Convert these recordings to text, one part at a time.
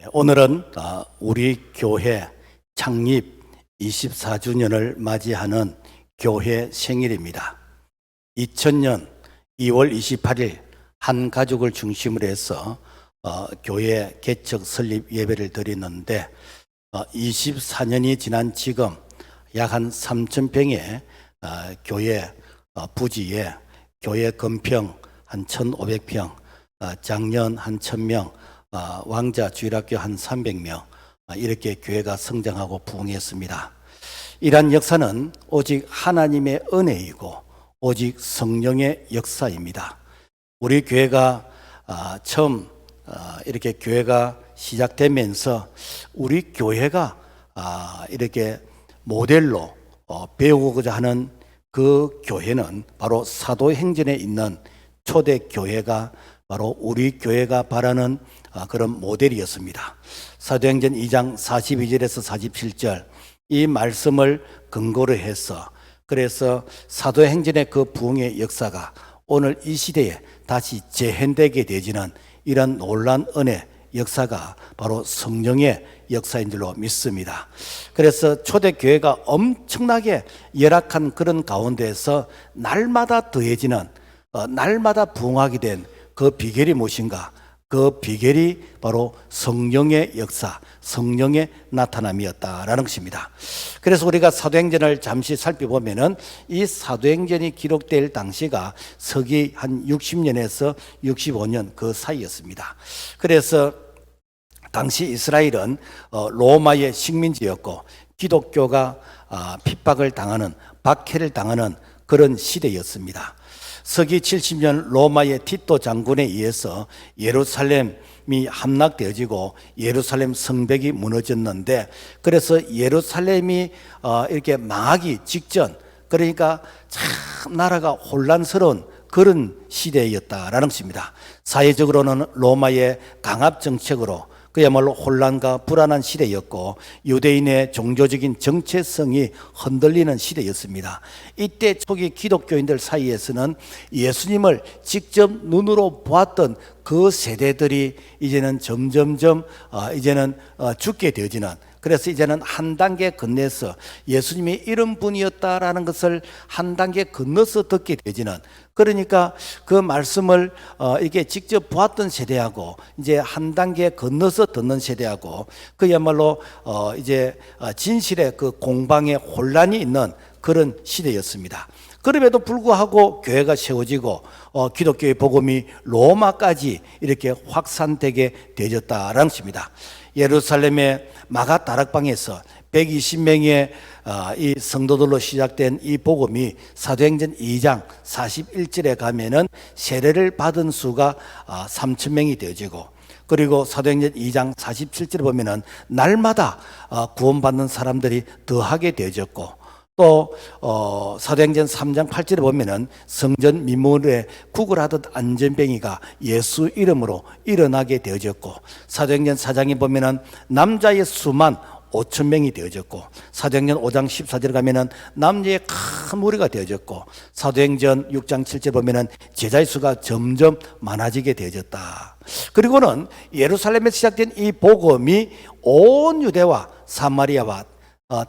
오늘은 우리 교회 창립 24주년을 맞이하는 교회 생일입니다. 2000년 2월 28일 한 가족을 중심으로 해서 교회 개척 설립 예배를 드리는데 24년이 지난 지금 약 한 3,000평의 교회 부지에 교회 건평 한 1,500평, 장년 한 1,000명, 왕자 주일학교 한 300명 이렇게 교회가 성장하고 부흥했습니다. 이러한 역사는 오직 하나님의 은혜이고 오직 성령의 역사입니다. 우리 교회가 처음 이렇게 교회가 시작되면서 우리 교회가 이렇게 모델로 배우고자 하는 그 교회는 바로 사도행전에 있는 초대 교회가 바로 우리 교회가 바라는 그런 모델이었습니다. 사도행전 2장 42절에서 47절 이 말씀을 근거로 해서 그래서 사도행전의 그 부흥의 역사가 오늘 이 시대에 다시 재현되게 되지는 이런 놀라운 은혜 역사가 바로 성령의 역사인 줄로 믿습니다. 그래서 초대교회가 엄청나게 열악한 그런 가운데에서 날마다 더해지는 날마다 부흥하게 된 그 비결이 무엇인가? 그 비결이 바로 성령의 역사, 성령의 나타남이었다라는 것입니다. 그래서 우리가 사도행전을 잠시 살펴보면은 이 사도행전이 기록될 당시가 서기 한 60년에서 65년 그 사이였습니다. 그래서 당시 이스라엘은 로마의 식민지였고 기독교가 핍박을 당하는, 박해를 당하는 그런 시대였습니다. 서기 70년 로마의 티토 장군에 의해서 예루살렘이 함락되어지고 예루살렘 성벽이 무너졌는데 그래서 예루살렘이 이렇게 망하기 직전, 그러니까 참 나라가 혼란스러운 그런 시대였다라는 것입니다. 사회적으로는 로마의 강압 정책으로 그야말로 혼란과 불안한 시대였고 유대인의 종교적인 정체성이 흔들리는 시대였습니다. 이때 초기 기독교인들 사이에서는 예수님을 직접 눈으로 보았던 그 세대들이 이제는 점점점 이제는 죽게 되어지는, 그래서 이제는 한 단계 건너서 예수님이 이런 분이었다라는 것을 한 단계 건너서 듣게 되지는, 그러니까 그 말씀을 이렇게 직접 보았던 세대하고 이제 한 단계 건너서 듣는 세대하고 그야말로 이제 진실의 그 공방의 혼란이 있는 그런 시대였습니다. 그럼에도 불구하고 교회가 세워지고 기독교의 복음이 로마까지 이렇게 확산되게 되어졌다라는 것입니다. 예루살렘의 마가 다락방에서 120명의 이 성도들로 시작된 이 복음이 사도행전 2장 41절에 가면은 세례를 받은 수가 3,000명이 되어지고, 그리고 사도행전 2장 47절에 보면은 날마다 구원받는 사람들이 더하게 되어졌고, 또 사도행전 3장 8절에 보면은 성전 미문에 구걸하던 안전뱅이가 예수 이름으로 일어나게 되어졌고, 사도행전 4장에 보면은 남자의 수만 5,000명이 되어졌고, 사도행전 5장 14절에 가면은 남녀의 큰 무리가 되어졌고, 사도행전 6장 7절에 보면은 제자의 수가 점점 많아지게 되어졌다. 그리고는 예루살렘에서 시작된 이 복음이 온 유대와 사마리아와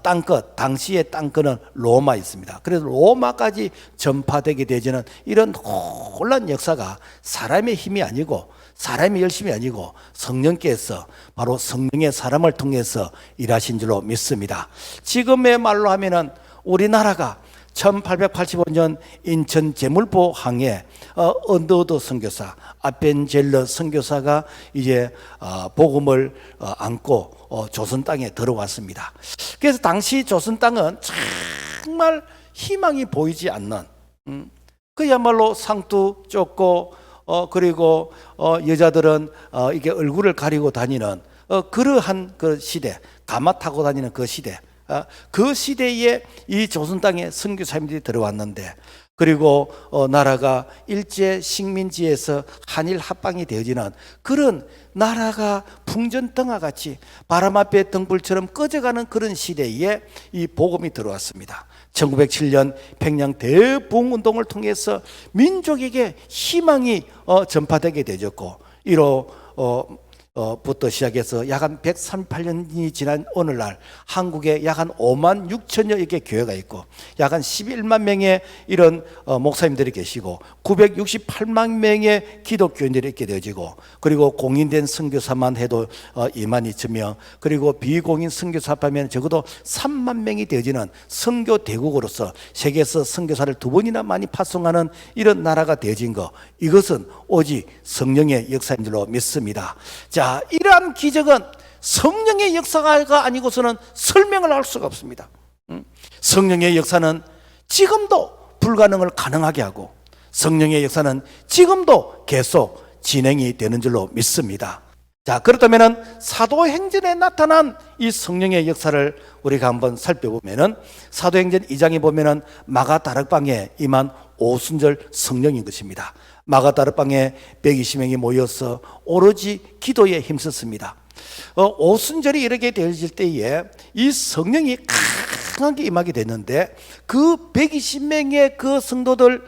땅끝, 당시의 땅끝은 로마였습니다. 그래서 로마까지 전파되게 되지는 이런 혼란 역사가 사람의 힘이 아니고 사람의 열심이 아니고 성령께서 바로 성령의 사람을 통해서 일하신 줄로 믿습니다. 지금의 말로 하면은 우리나라가 1885년 인천 제물포 항에 언더우드 선교사, 아펜젤러 선교사가 이제 복음을 안고 조선 땅에 들어왔습니다. 그래서 당시 조선 땅은 정말 희망이 보이지 않는, 그야말로 상투 쫓고 그리고 여자들은 이게 얼굴을 가리고 다니는 그러한 그 시대, 가마 타고 다니는 그 시대, 그 시대에 이 조선 땅에 선교사님들이 들어왔는데, 그리고 나라가 일제 식민지에서 한일 합방이 되어지는 그런 나라가 풍전등화 같이 바람 앞에 등불처럼 꺼져가는 그런 시대에 이 복음이 들어왔습니다. 1907년 평양 대부흥운동을 통해서 민족에게 희망이 전파되게 되었고, 이로 부터 시작해서 약 한 138년이 지난 오늘날 한국에 약 한 5만 6천여 개 교회가 있고 약 한 11만 명의 이런 목사님들이 계시고 968만 명의 기독교인들이 있게 되어지고 그리고 공인된 선교사만 해도 2만 2천 명 그리고 비공인 선교사 하면 적어도 3만 명이 되어지는 선교 대국으로서 세계에서 선교사를 2번이나 많이 파송하는 이런 나라가 되어진 것, 이것은 오직 성령의 역사인 줄로 믿습니다. 자, 이러한 기적은 성령의 역사가 아니고서는 설명을 할 수가 없습니다. 성령의 역사는 지금도 불가능을 가능하게 하고 성령의 역사는 지금도 계속 진행이 되는 줄로 믿습니다. 자, 그렇다면 사도행전에 나타난 이 성령의 역사를 우리가 한번 살펴보면은 사도행전 2장에 보면은 마가다락방에 임한 오순절 성령인 것입니다. 마가다락방에 120명이 모여서 오로지 기도에 힘썼습니다. 오순절이 이렇게 되어질 때에 이 성령이 강하게 임하게 됐는데 그 120명의 그 성도들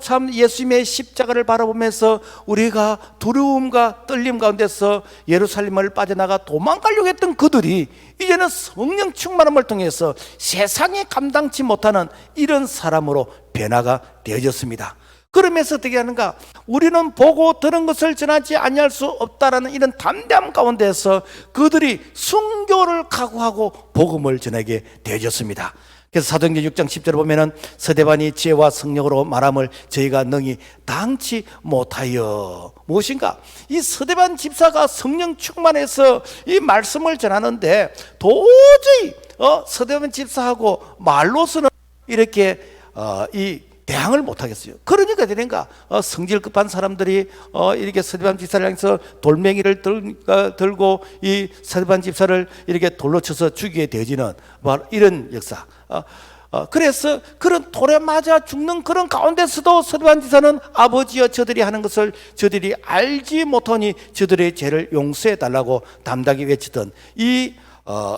참 예수님의 십자가를 바라보면서 우리가 두려움과 떨림 가운데서 예루살렘을 빠져나가 도망가려고 했던 그들이 이제는 성령 충만함을 통해서 세상에 감당치 못하는 이런 사람으로 변화가 되어졌습니다. 그러면서 어떻게 하는가? 우리는 보고 들은 것을 전하지 아니할 수 없다라는 이런 담대함 가운데서 그들이 순교를 각오하고 복음을 전하게 되어졌습니다. 그래서 사도행전 6장 10절을 보면은 스데반이 지혜와 성령으로 말함을 저희가 능히 당치 못하여. 무엇인가? 이 스데반 집사가 성령 충만해서 이 말씀을 전하는데 도저히 스데반 집사하고 말로서는 이렇게 이 대항을 못하겠어요. 그러니까 되는가? 성질 급한 사람들이 이렇게 스데반 집사를 향해서 돌멩이를 들고 이 스데반 집사를 이렇게 돌로 쳐서 죽이게 되어지는 바로 이런 역사. 그래서 그런 돌에 맞아 죽는 그런 가운데서도 스데반 집사는 아버지여 저들이 하는 것을 저들이 알지 못하니 저들의 죄를 용서해 달라고 담대하게 외치던 이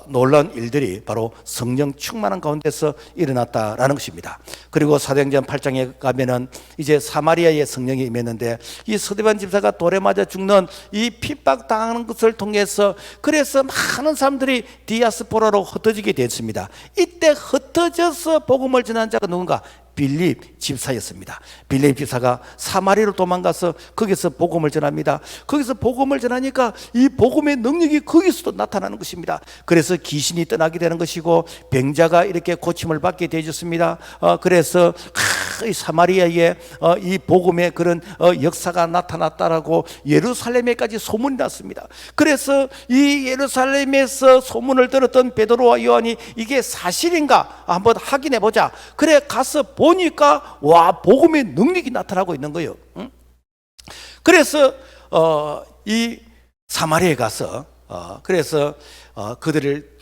놀라운 일들이 바로 성령 충만한 가운데서 일어났다라는 것입니다. 그리고 사도행전 8장에 가면은 이제 사마리아의 성령이 임했는데 이 스데반 집사가 돌에 맞아 죽는 이 핍박 당하는 것을 통해서 그래서 많은 사람들이 디아스포라로 흩어지게 됐습니다. 이때 흩어져서 복음을 전한 자가 누군가? 빌립 집사였습니다. 빌립 집사가 사마리아로 도망가서 거기서 복음을 전합니다. 거기서 복음을 전하니까 이 복음의 능력이 거기서도 나타나는 것입니다. 그래서 귀신이 떠나게 되는 것이고 병자가 이렇게 고침을 받게 되어졌습니다. 그래서 이 사마리아에 이 복음의 그런 역사가 나타났다라고 예루살렘에까지 소문이 났습니다. 그래서 이 예루살렘에서 소문을 들었던 베드로와 요한이 이게 사실인가 한번 확인해 보자. 그래 가서 보니까 와 복음의 능력이 나타나고 있는 거예요. 그래서 이 사마리아에 가서 그래서 그들을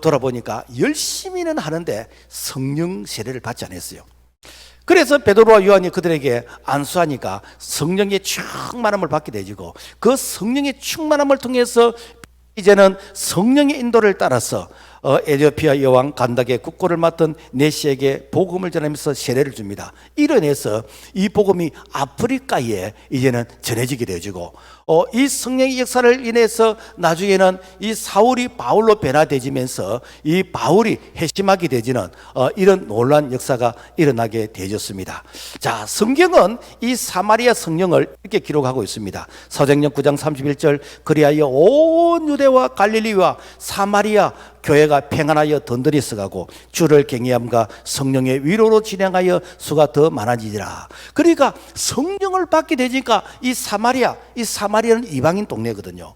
돌아보니까 열심히는 하는데 성령 세례를 받지 않았어요. 그래서 베드로와 요한이 그들에게 안수하니까 성령의 충만함을 받게 되지고 그 성령의 충만함을 통해서 이제는 성령의 인도를 따라서 에티오피아 여왕 간닥의 국고를 맡은 네시에게 복음을 전하면서 세례를 줍니다. 이로 인해서 이 복음이 아프리카에 이제는 전해지게 되어지고 이 성령의 역사를 인해서 나중에는 이 사울이 바울로 변화되지면서 이 바울이 회심하게 되지는 이런 놀라운 역사가 일어나게 되어졌습니다. 자, 성경은 이 사마리아 성령을 이렇게 기록하고 있습니다. 사도행전 9장 31절 그리하여 온 유대와 갈릴리와 사마리아 교회가 평안하여 던들이 서가고 주를 경외함과 성령의 위로로 진행하여 수가 더 많아지리라. 그러니까 성령을 받게 되니까 이 사마리아는 이방인 동네거든요.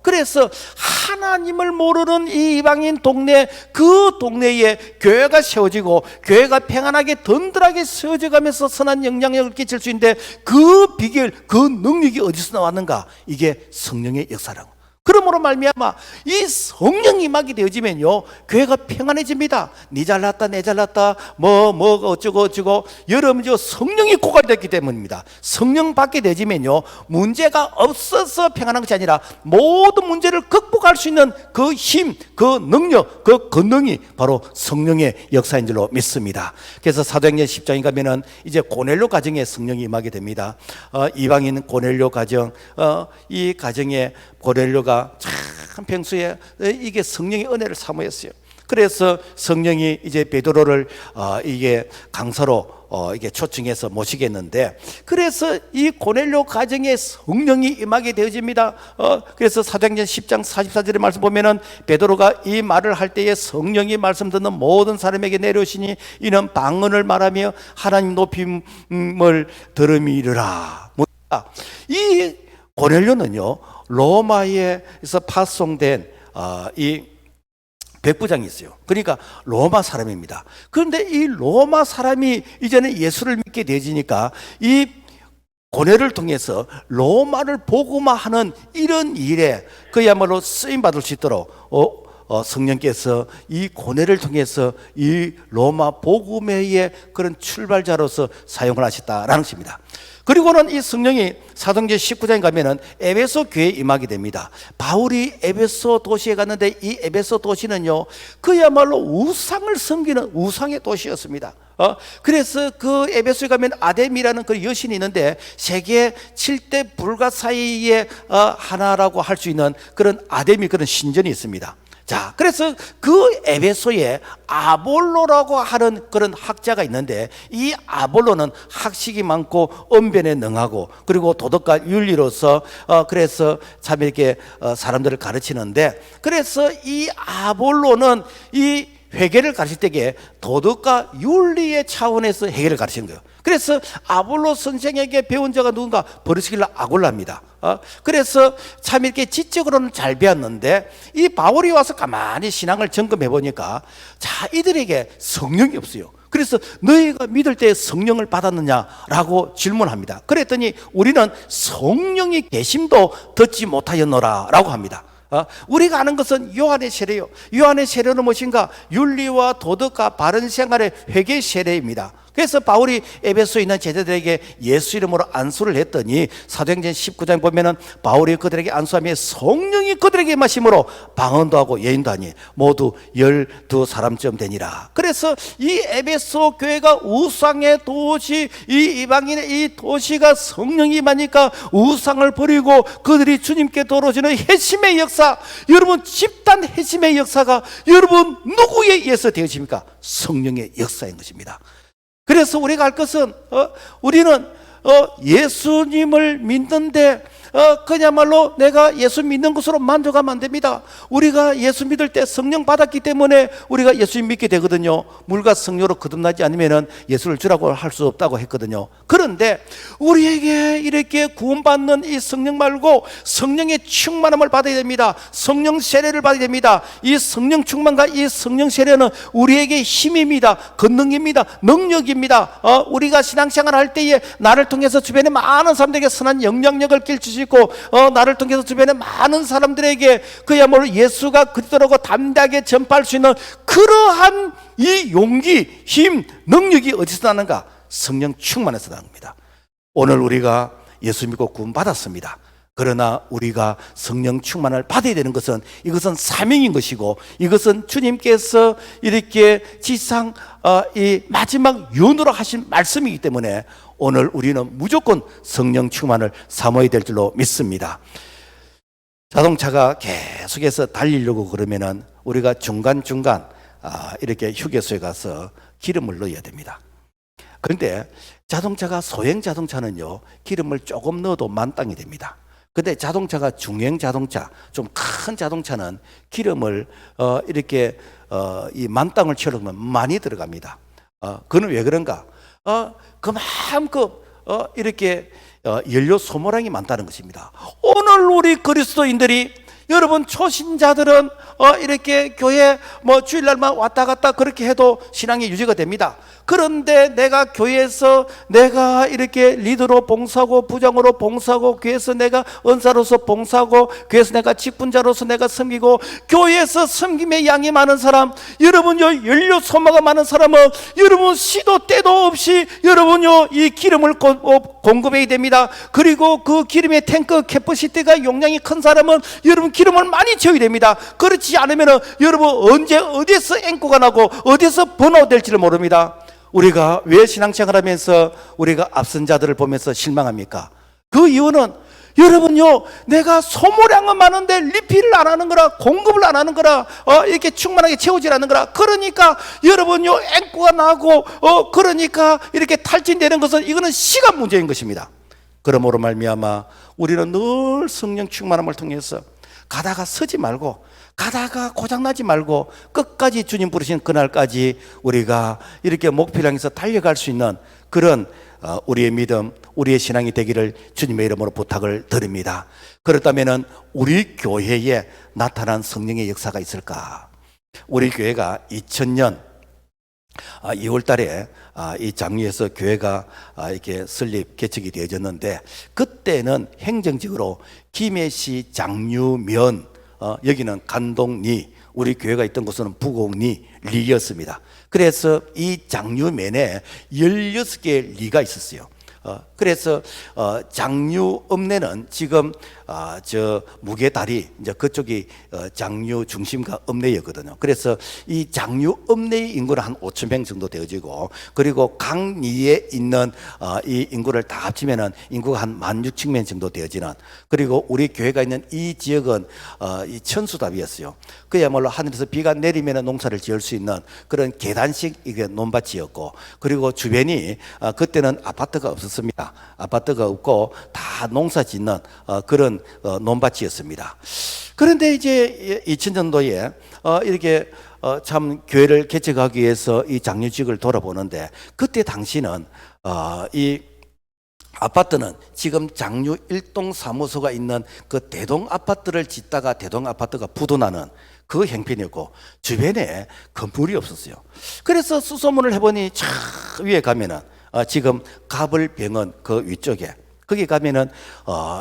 그래서 하나님을 모르는 이 이방인 동네, 그 동네에 교회가 세워지고 교회가 평안하게 든든하게 세워져 가면서 선한 영향력을 끼칠 수 있는데 그 비결, 그 능력이 어디서 나왔는가? 이게 성령의 역사라고. 그러므로 말미암아 이 성령이 임하게 되어지면요, 교회가 평안해집니다. 니 잘났다 내 잘났다 뭐 어쩌고 여러분 성령이 고갈됐기 때문입니다. 성령 받게 되지면요, 문제가 없어서 평안한 것이 아니라 모든 문제를 극복할 수 있는 그 힘, 그 능력, 그 권능이 바로 성령의 역사인 줄로 믿습니다. 그래서 사도행전 10장에 가면은 이제 고넬료 가정에 성령이 임하게 됩니다. 이방인 고넬료 가정, 이 가정에 고넬료가 참 평소에 이게 성령의 은혜를 사모했어요. 그래서 성령이 이제 베드로를 이게 강사로 이게 초청해서 모시겠는데, 그래서 이 고넬료 가정에 성령이 임하게 되어집니다. 그래서 사도행전 10장 44절의 말씀 보면은 베드로가 이 말을 할 때에 성령이 말씀 듣는 모든 사람에게 내려오시니 이는 방언을 말하며 하나님 높임을 들음이르라. 이 고넬료는요, 로마에서 파송된 이 백부장이 있어요. 그러니까 로마 사람입니다. 그런데 이 로마 사람이 이제는 예수를 믿게 되지니까 이 고뇌를 통해서 로마를 복음화하는 이런 일에 그야말로 쓰임받을 수 있도록 성령께서 이 고뇌를 통해서 이 로마 복음회의 그런 출발자로서 사용을 하셨다라는 것입니다. 그리고는 이 성령이 사도행전 19장에 가면은 에베소 교회에 임하게 됩니다. 바울이 에베소 도시에 갔는데 이 에베소 도시는요, 그야말로 우상을 섬기는 우상의 도시였습니다. 그래서 그 에베소에 가면 아데미라는 그 여신이 있는데 세계 7대 불가 사이에 하나라고 할 수 있는 그런 아데미 그런 신전이 있습니다. 자, 그래서 그 에베소에 아볼로라고 하는 그런 학자가 있는데, 이 아볼로는 학식이 많고 언변에 능하고 그리고 도덕과 윤리로서 그래서 참 이렇게 사람들을 가르치는데, 그래서 이 아볼로는 이 회개를 가르칠 때에 도덕과 윤리의 차원에서 회개를 가르치는 거예요. 그래서 아볼로 선생에게 배운 자가 누군가? 버르스길라 아골라입니다. 그래서 참 이렇게 지적으로는 잘 배웠는데, 이 바울이 와서 가만히 신앙을 점검해 보니까 자, 이들에게 성령이 없어요. 그래서 너희가 믿을 때 성령을 받았느냐라고 질문합니다. 그랬더니 우리는 성령이 계심도 듣지 못하였노라 라고 합니다. 우리가 아는 것은 요한의 세례요. 요한의 세례는 무엇인가? 윤리와 도덕과 바른 생활의 회개 세례입니다. 그래서 바울이 에베소에 있는 제자들에게 예수 이름으로 안수를 했더니 사도행전 19장 보면은 바울이 그들에게 안수하며 성령이 그들에게 임하심으로 방언도 하고 예언도 하니 모두 12사람쯤 되니라. 그래서 이 에베소 교회가 우상의 도시, 이 이방인의 이 도시가 성령이 임하니까 우상을 버리고 그들이 주님께 돌아오시는 회심의 역사, 여러분 집단 회심의 역사가 여러분 누구에 의해서 되어집니까? 성령의 역사인 것입니다. 그래서 우리가 알 것은 우리는 예수님을 믿는데 그야말로 내가 예수 믿는 것으로 만족하면 안 됩니다. 우리가 예수 믿을 때 성령 받았기 때문에 우리가 예수님 믿게 되거든요. 물과 성령으로 거듭나지 않으면 예수를 주라고 할 수 없다고 했거든요. 그런데 우리에게 이렇게 구원받는 이 성령 말고 성령의 충만함을 받아야 됩니다. 성령 세례를 받아야 됩니다. 이 성령 충만과 이 성령 세례는 우리에게 힘입니다. 권능입니다. 능력입니다. 우리가 신앙생활 할 때에 나를 통해서 주변에 많은 사람들에게 선한 영향력을 끼칠 있고 나를 통해서 주변에 많은 사람들에게 그야말로 예수가 그리스도라고 담대하게 전파할 수 있는 그러한 이 용기, 힘, 능력이 어디서 나는가? 성령 충만해서 나는 겁니다. 오늘 우리가 예수 믿고 구원 받았습니다. 그러나 우리가 성령 충만을 받아야 되는 것은 이것은 사명인 것이고, 이것은 주님께서 이렇게 지상 이 마지막 유언으로 하신 말씀이기 때문에 오늘 우리는 무조건 성령 충만을 사모해야 될 줄로 믿습니다. 자동차가 계속해서 달리려고 그러면은 우리가 중간중간 이렇게 휴게소에 가서 기름을 넣어야 됩니다. 그런데 자동차가 소형 자동차는요, 기름을 조금 넣어도 만땅이 됩니다. 근데 자동차가 중형 자동차, 좀 큰 자동차는 기름을 이렇게 이 만땅을 채우려면 많이 들어갑니다. 그건 왜 그런가? 그만큼 이렇게 연료 소모량이 많다는 것입니다. 오늘 우리 그리스도인들이, 여러분 초신자들은 이렇게 교회 주일날만 왔다 갔다 그렇게 해도 신앙이 유지가 됩니다. 그런데 내가 교회에서 내가 이렇게 리더로 봉사하고 부장으로 봉사하고 교회에서 내가 은사로서 봉사하고 교회에서 내가 직분자로서 내가 섬기고 교회에서 섬김의 양이 많은 사람, 여러분요 연료 소모가 많은 사람은 여러분 시도 때도 없이 여러분요 이 기름을 공급해야 됩니다. 그리고 그 기름의 탱크 캐퍼시티가 용량이 큰 사람은 여러분 기름을 많이 채워야 됩니다. 그렇지 않으면 여러분 언제 어디에서 앵꼬가 나고 어디에서 번아웃 될지를 모릅니다. 우리가 왜 신앙생활 하면서 우리가 앞선 자들을 보면서 실망합니까? 그 이유는 여러분요 내가 소모량은 많은데 리필을 안 하는 거라, 공급을 안 하는 거라, 이렇게 충만하게 채우지 않는 거라. 그러니까 여러분요 앵꼬가 나고 그러니까 이렇게 탈진되는 것은 이거는 시간 문제인 것입니다. 그러므로 말미암아 우리는 늘 성령 충만함을 통해서 가다가 서지 말고, 가다가 고장나지 말고 끝까지 주님 부르신 그날까지 우리가 이렇게 목표를 향해서 달려갈 수 있는 그런 우리의 믿음, 우리의 신앙이 되기를 주님의 이름으로 부탁을 드립니다. 그렇다면 우리 교회에 나타난 성령의 역사가 있을까? 우리 교회가 2000년 2월 달에 이 장류에서 교회가 이렇게 설립 개척이 되어졌는데, 그때는 행정적으로 김해시 장류면, 여기는 간동리, 우리 교회가 있던 곳은 부곡리 리였습니다. 그래서 이 장류면에 16개의 리가 있었어요. 그래서 장류 읍내는 지금 저 무게다리 이제 그쪽이 장류 중심가 읍내였거든요. 그래서 이 장류 읍내의 인구는 한 5,000명 정도 되어지고, 그리고 강리에 있는 이 인구를 다 합치면은 인구가 한 16,000명 정도 되어지는, 그리고 우리 교회가 있는 이 지역은 이 천수답이었어요. 그야말로 하늘에서 비가 내리면 농사를 지을 수 있는 그런 계단식 이게 논밭이었고, 그리고 주변이 그때는 아파트가 없었습니다. 아파트가 없고 다 농사 짓는 그런 논밭이었습니다. 그런데 이제 2000년도에 이렇게 참 교회를 개척하기 위해서 이 장류지역을 돌아보는데, 그때 당시는 이 아파트는 지금 장류 1동 사무소가 있는 그 대동 아파트를 짓다가 대동 아파트가 부도나는 그 형편이었고, 주변에 건물이 없었어요. 그래서 수소문을 해보니 저 위에 가면은 지금 가불병원 그 위쪽에 거기 가면은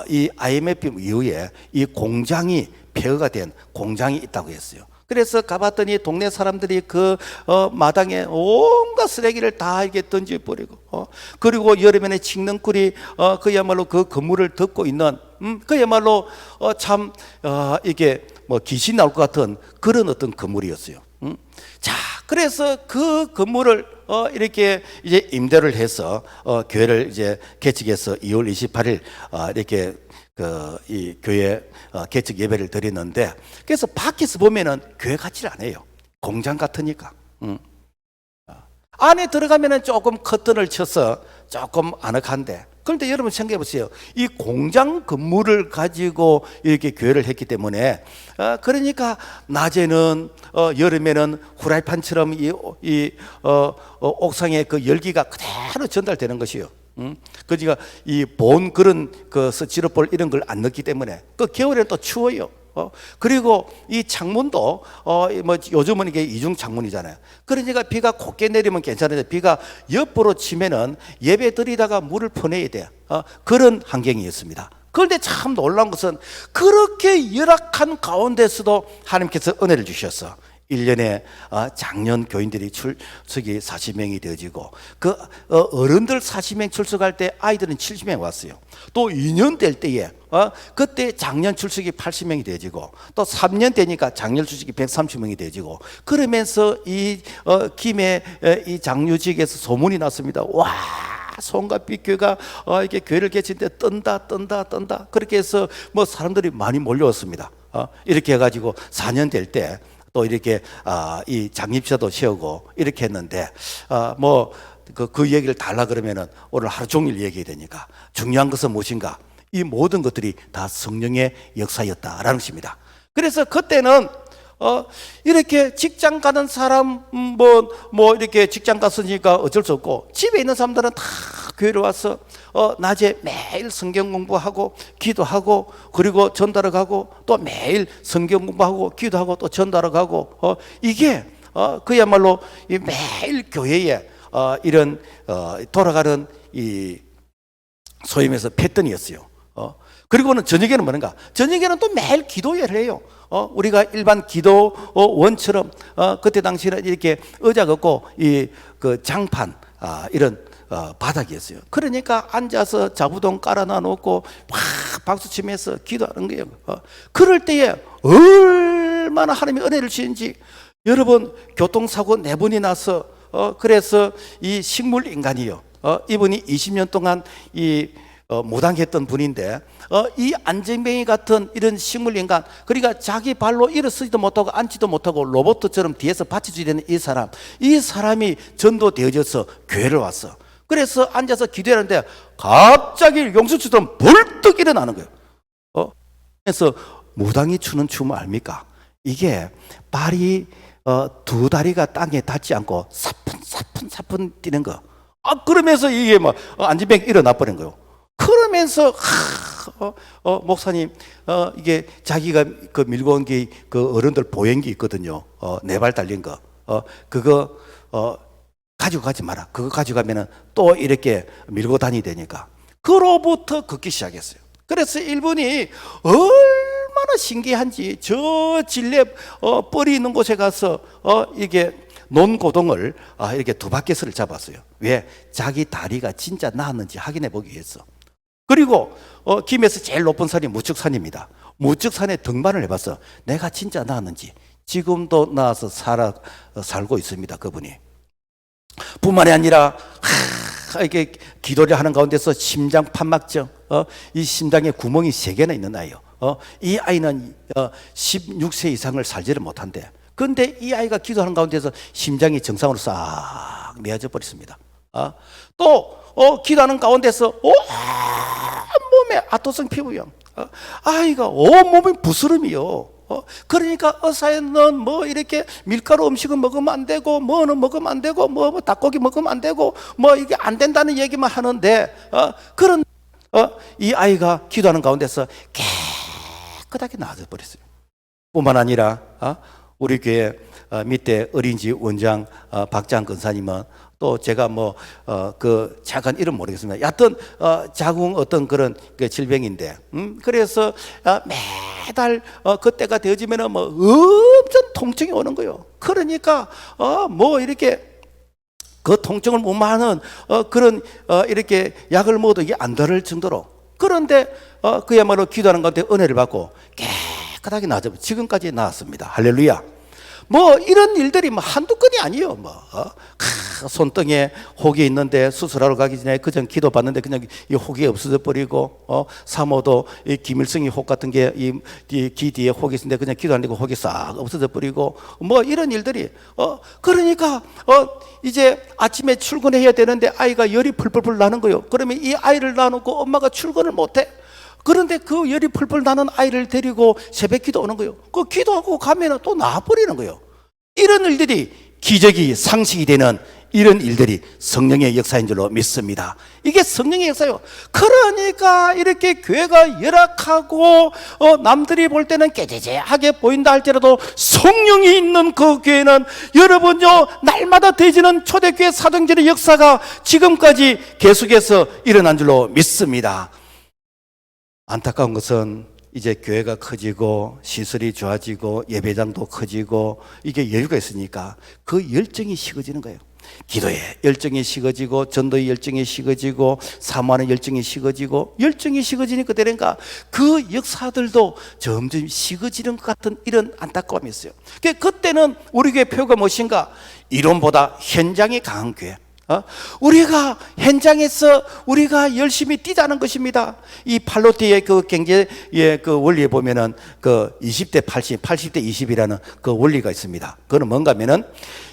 이 IMF 이후에 이 공장이 폐허가 된 공장이 있다고 했어요. 그래서 가봤더니 동네 사람들이 그 마당에 온갖 쓰레기를 다 이렇게 던져버리고, 그리고 여름에는 칡능쿨이 그야말로 그 건물을 덮고 있는 그야말로 참 이게 뭐 귀신 나올 것 같은 그런 어떤 건물이었어요. 자, 그래서 그 건물을 이렇게 이제 임대를 해서 교회를 이제 개척해서 2월 28일 이렇게 이 교회 개척 예배를 드리는데, 그래서 밖에서 보면은 교회 같지를 않아요. 공장 같으니까. 안에 들어가면은 조금 커튼을 쳐서 조금 아늑한데, 그런데 여러분 생각해 보세요. 이 공장 건물을 가지고 이렇게 교회를 했기 때문에 그러니까 낮에는 여름에는 후라이팬처럼 이 옥상에 그 열기가 그대로 전달되는 것이요. 그러니까 이 본 그런 그 스티로폴 이런 걸 안 넣기 때문에 그 겨울에는 또 추워요. 그리고 이 창문도 뭐 요즘은 이게 이중 창문이잖아요. 그러니까 비가 곱게 내리면 괜찮은데 비가 옆으로 치면은 예배 드리다가 물을 퍼내야 돼요. 그런 환경이었습니다. 그런데 참 놀라운 것은 그렇게 열악한 가운데서도 하나님께서 은혜를 주셔서 1년에 작년 교인들이 출석이 40명이 되어지고, 그 어른들 40명 출석할 때 아이들은 70명 왔어요. 또 2년 될 때에 그때 작년 출석이 80명이 되어지고, 또 3년 되니까 작년 출석이 130명이 되어지고, 그러면서 이 김해 이 장류지역에서 소문이 났습니다. 와, 송가빛교회가 이렇게 교회를 개칠 때 뜬다. 그렇게 해서 뭐 사람들이 많이 몰려왔습니다. 이렇게 해가지고 4년 될 때 또 이렇게 이 장립사도 세우고 이렇게 했는데, 뭐 그 얘기를 달라 그러면은 오늘 하루 종일 얘기해야 되니까, 중요한 것은 무엇인가? 이 모든 것들이 다 성령의 역사였다라는 것입니다. 그래서 그때는 이렇게 직장 가는 사람 뭐 이렇게 직장 갔으니까 어쩔 수 없고, 집에 있는 사람들은 다 교회로 와서 낮에 매일 성경 공부하고 기도하고, 그리고 전달을 가고, 또 매일 성경 공부하고 기도하고 또 전달을 가고, 이게 그야말로 매일 교회에 이런 돌아가는 이 소위 말해서 패턴이었어요. 그리고는 저녁에는 뭐는가? 저녁에는 또 매일 기도회를 해요. 우리가 일반 기도원처럼 그때 당시에는 이렇게 의자가 없고 이 그 장판 이런 바닥이었어요. 그러니까 앉아서 자부동 깔아놔 놓고 막 박수 치면서 기도하는 거예요. 그럴 때에 얼마나 하나님의 은혜를 주신지. 여러분, 교통사고 4번이 나서 그래서 이 식물 인간이요. 이분이 20년 동안 무당했던 분인데 이 안정뱅이 같은 이런 식물 인간, 그러니까 자기 발로 일어서지도 못하고 앉지도 못하고 로봇처럼 뒤에서 받쳐줘야 되는 이 사람이 전도되어져서 교회를 왔어. 그래서 앉아서 기도하는데 갑자기 용수처럼 벌떡 일어나는 거예요. 그래서 무당이 추는 춤 압니까? 이게 발이 두 다리가 땅에 닿지 않고 사뿐사뿐 뛰는 거. 그러면서 이게 막 안진뱅이 일어나 버린 거예요. 그러면서 목사님, 이게 자기가 그 밀고 온 게 그 어른들 보행기 있거든요. 4발 달린 거. 그거 가지고 가지 마라. 그거 가져가면은 또 이렇게 밀고 다니야 되니까. 그로부터 걷기 시작했어요. 그래서 일본이 얼마나 신기한지 저 진례 뻘이 있는 곳에 가서 이게 논고동을 이렇게 2바퀴를 잡았어요. 왜? 자기 다리가 진짜 나았는지 확인해 보기 위해서. 그리고 김에서 제일 높은 산이 무측산입니다. 무측산에 등반을 해봤어. 내가 진짜 나았는지. 지금도 나와서 살고 있습니다. 그분이. 뿐만이 아니라 이렇게 기도를 하는 가운데서 심장 판막증, 이 심장에 구멍이 3개나 있는 아이요. 이 아이는 16세 이상을 살지를 못한대. 그런데 이 아이가 기도하는 가운데서 심장이 정상으로 싹 내어져 버렸습니다. 또 기도하는 가운데서 온몸에 아토성 피부염, 아이가 온몸에 부스럼이요. 그러니까 의사에는 뭐 이렇게 밀가루 음식은 먹으면 안 되고 뭐는 먹으면 안 되고 뭐 닭고기 먹으면 안 되고 뭐 이게 안 된다는 얘기만 하는데 그런 이 아이가 기도하는 가운데서 깨끗하게 나아져 버렸어요. 뿐만 아니라 우리 교회 밑에 어린이집 원장 박장 근사님은 또 제가 그 잠깐 이름 모르겠습니다. 여하튼 자궁 어떤 그런 그 질병인데 그래서 매달 그때가 되어지면은 엄청 통증이 오는 거예요. 그러니까 이렇게 그 통증을 무마하는 그런 이렇게 약을 먹어도 이게 안 덜을 정도로. 그런데 그야말로 기도하는 가운데 은혜를 받고 깨끗하게 나아져 지금까지 나았습니다. 할렐루야. 이런 일들이 한두 건이 아니에요. 손등에 혹이 있는데 수술하러 가기 전에 그전 기도 받는데 그냥 이 혹이 없어져 버리고, 사모도 이 김일성이 혹 같은 게 이 귀 뒤에 혹이 있는데 그냥 기도하는데 그 혹이 싹 없어져 버리고, 이런 일들이, 그러니까, 이제 아침에 출근해야 되는데 아이가 열이 풀풀풀 나는 거예요. 그러면 이 아이를 놔놓고 엄마가 출근을 못 해. 그런데 그 열이 풀풀 나는 아이를 데리고 새벽 기도 오는 거예요. 그 기도하고 가면 또 나와버리는 거예요. 이런 일들이 기적이 상식이 되는 이런 일들이 성령의 역사인 줄로 믿습니다. 이게 성령의 역사예요. 그러니까 이렇게 교회가 열악하고 남들이 볼 때는 깨재재하게 보인다 할지라도 성령이 있는 그 교회는 여러분요 날마다 되지는 초대교회 사도행전의 역사가 지금까지 계속해서 일어난 줄로 믿습니다. 안타까운 것은 이제 교회가 커지고 시설이 좋아지고 예배장도 커지고 이게 여유가 있으니까 그 열정이 식어지는 거예요. 기도에 열정이 식어지고 전도의 열정이 식어지고 사모하는 열정이 식어지고 열정이 식어지니까 되는가 그 역사들도 점점 식어지는 것 같은 이런 안타까움이 있어요. 그때는 우리 교회 표가 무엇인가? 이론보다 현장이 강한 교회. 우리가 현장에서 우리가 열심히 뛰자는 것입니다. 이 팔로티의 그 경제의 그 원리에 보면은 그 20대 80, 80대 20이라는 그 원리가 있습니다. 그건 뭔가 하면은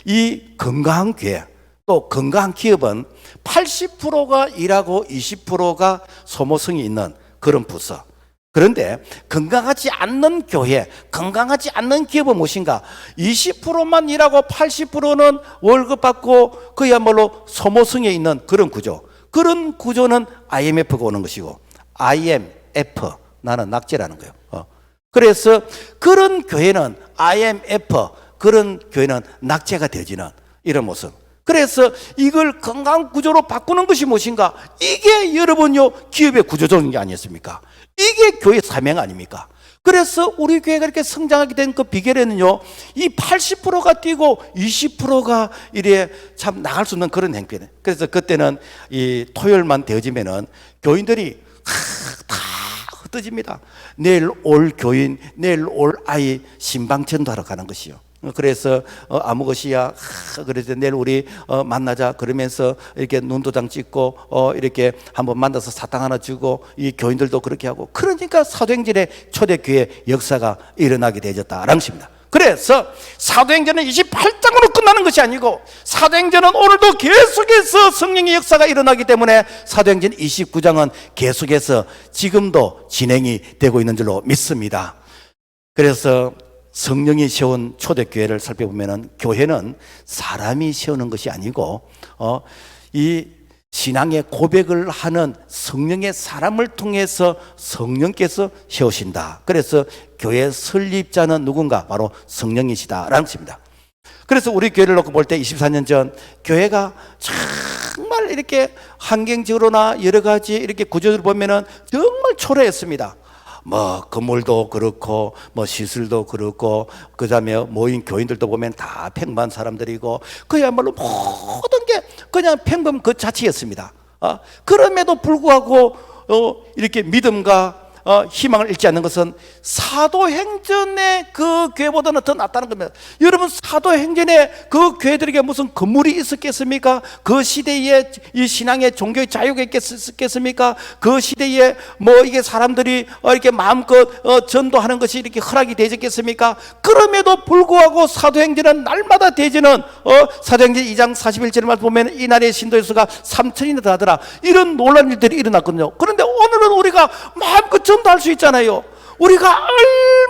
이 건강한 교회 또 건강한 기업은 80%가 일하고 20%가 소모성이 있는 그런 부서. 그런데 건강하지 않는 교회, 건강하지 않는 기업은 무엇인가? 20%만 일하고 80%는 월급 받고 그야말로 소모성에 있는 그런 구조. 그런 구조는 IMF가 오는 것이고, IMF, 나는 낙제라는 거예요. 그래서 그런 교회는 IMF, 그런 교회는 낙제가 되어지는 이런 모습. 그래서 이걸 건강 구조로 바꾸는 것이 무엇인가? 이게 여러분요 기업의 구조적인 게 아니었습니까? 이게 교회 사명 아닙니까? 그래서 우리 교회가 이렇게 성장하게 된 그 비결에는요, 이 80%가 뛰고 20%가 이래 참 나갈 수 없는 그런 행태네. 그래서 그때는 이 토요일만 되어지면은 교인들이 다 흩어집니다. 내일 올 교인, 내일 올 아이 신방전도 하러 가는 것이요. 그래서 아무 것이야, 그래서 내일 우리 만나자 그러면서 이렇게 눈도장 찍고 이렇게 한번 만나서 사탕 하나 주고, 이 교인들도 그렇게 하고, 그러니까 사도행전의 초대교회 역사가 일어나게 되어졌다라는 것입니다. 그래서 사도행전은 28장으로 끝나는 것이 아니고, 사도행전은 오늘도 계속해서 성령의 역사가 일어나기 때문에 사도행전 29장은 계속해서 지금도 진행이 되고 있는 줄로 믿습니다. 그래서 성령이 세운 초대교회를 살펴보면 교회는 사람이 세우는 것이 아니고 이 신앙의 고백을 하는 성령의 사람을 통해서 성령께서 세우신다. 그래서 교회 설립자는 누군가? 바로 성령이시다라는 것입니다. 그래서 우리 교회를 놓고 볼 때 24년 전 교회가 정말 이렇게 환경적으로나 여러 가지 이렇게 구조를 보면은 정말 초라했습니다. 뭐 건물도 그렇고 뭐 시설도 그렇고, 그 다음에 모인 교인들도 보면 다 평범한 사람들이고, 그야말로 모든 게 그냥 평범 그 자체였습니다. 그럼에도 불구하고 이렇게 믿음과 희망을 잃지 않는 것은 사도행전의 그 교회보다는 더 낫다는 겁니다. 여러분, 사도행전에 그 교회들에게 무슨 건물이 있었겠습니까? 그 시대에 이 신앙의 종교의 자유가 있겠습니까? 그 시대에 뭐 이게 사람들이 이렇게 마음껏 전도하는 것이 이렇게 허락이 되겠습니까? 그럼에도 불구하고 사도행전은 날마다 되지는 사도행전 2장 41절을 보면 이날의 신도의 수가 3,000이나 되더라, 이런 놀라운 일들이 일어났거든요. 그런데 오늘은 우리가 마음껏 전도할 수 있잖아요. 우리가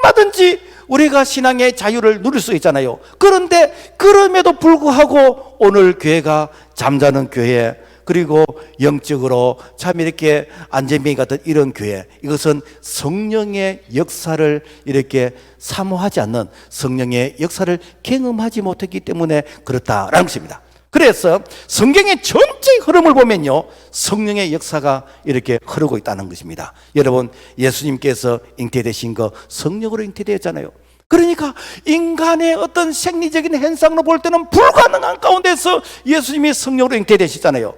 얼마든지 우리가 신앙의 자유를 누릴 수 있잖아요. 그런데 그럼에도 불구하고 오늘 교회가 잠자는 교회, 그리고 영적으로 참 이렇게 안전뱅이 같은 이런 교회, 이것은 성령의 역사를 이렇게 사모하지 않는, 성령의 역사를 경험하지 못했기 때문에 그렇다라는 것입니다. 그래서 성경의 전체 흐름을 보면요, 성령의 역사가 이렇게 흐르고 있다는 것입니다. 여러분, 예수님께서 잉태되신 거 성령으로 잉태되었잖아요. 그러니까 인간의 어떤 생리적인 현상으로 볼 때는 불가능한 가운데서 예수님이 성령으로 잉태되시잖아요.